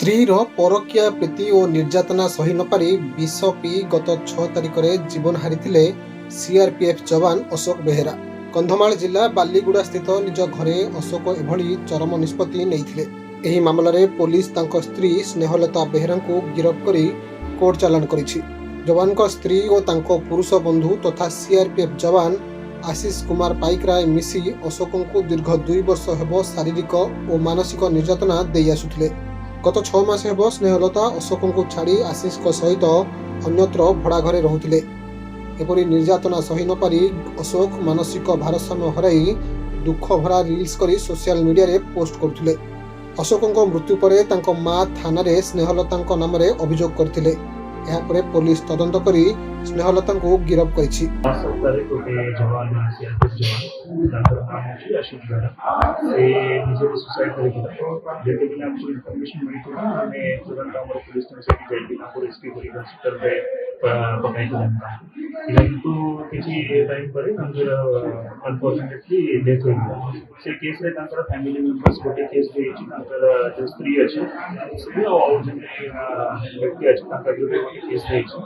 स्त्री परकिया प्रीति और निर्यातना सही नपारी विष पी गत 6 तारिख में जीवन हारी सीआरपीएफ जवान अशोक बेहेरा। कंधमाल जिला बालीगुड़ा स्थित निज घरे अशोक एभली चरम निष्पत्ति नेइथिले। एही मामलारे पुलिस तांको स्त्री स्नेहलता बेहेरा को गिरफ्त करी कोर्ट चालान करिछि। जवान को स्त्री और तांको पुरुष बंधु तथा सीआरपीएफ जवान आशीष कुमार पाइकराय मिसी अशोक को दीर्घ 2 वर्ष हेब शारीरिक और मानसिक निर्यातना देई आसुथिले। गत 6 मास हेब स्नेहलता अशोक को छाड़ी आशीष सहित अन्यत्र भड़ा घरे रहुथिले। एपरी निर्यातना सही नपारी अशोक मानसिक भारसाम्य हराई दुख भरा रील्स करी सोशल मीडिया रे पोस्ट करथिले। अशोक मृत्यु पर तांको मां थाना रे स्नेहलता नाम रे अभियोग करथिले। ଏହା ପରେ पुलिस तदंत करी स्नेहलता को गिरफ्त करिछि। अनफॉर्चुनेटली डेथ हो गया से केस रे तांकर फैमिली मेंबर्स गोटे केस दे छि तांकर जो स्त्री अछि से और जने व्यक्ति अछि तांकर जो केस दे छि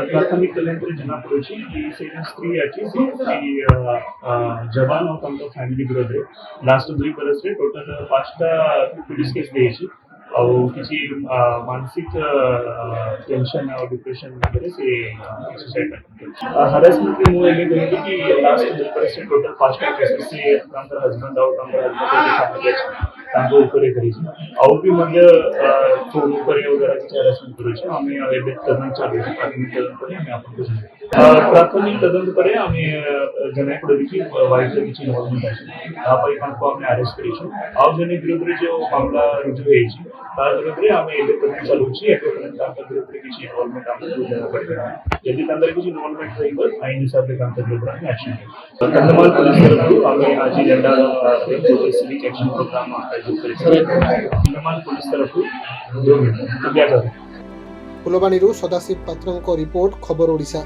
प्राथमिक तदंत रे जना पड़ै छि कि से स्त्री अछि से जवान और तांकर फैमिली विरोध रे लास्ट 2 बरस रे टोटल 5टा पुलिस केस दे छि और किसी मानसिक टेंशन और डिप्रेशन वगैरह से सुसाइड हरासमेंट के मुझे ये कि लास्ट 2 बरस से टोटल 5टा केसेस से तांकर हस्बैंड और तांकर हस्बैंड के साथ तांको ऊपर करी और भी मध्य फोन ऊपर वगैरह की हरासमेंट करी हमें एबे तदंत चालू है। प्राथमिक तदंत पर हमें आपको प्राथमिक तदंत पर हमें जने पड़े कि वाइफ के किसी इन्वॉल्वमेंट है आ पर तांको हमने अरेस्ट करी और जने विरुद्ध जो मामला रुजु है तार विरुद्ध हमें एबे तदंत चालू है। एबे तांकर विरुद्ध किसी इन्वॉल्वमेंट हमको देना पड़ेगा। यदि तांकर किसी इन्वॉल्वमेंट रही आईन हिसाब से तांकर विरुद्ध एक्शन कंधमाल पुलिस तरफ हमें आज जेंडा सिविक एक्शन प्रोग्राम आयोजित करें। कंधमाल पुलिस तरफ दिया जाता है। फुलवाणी सदाशिव पात्र रिपोर्ट खबर ओडिशा।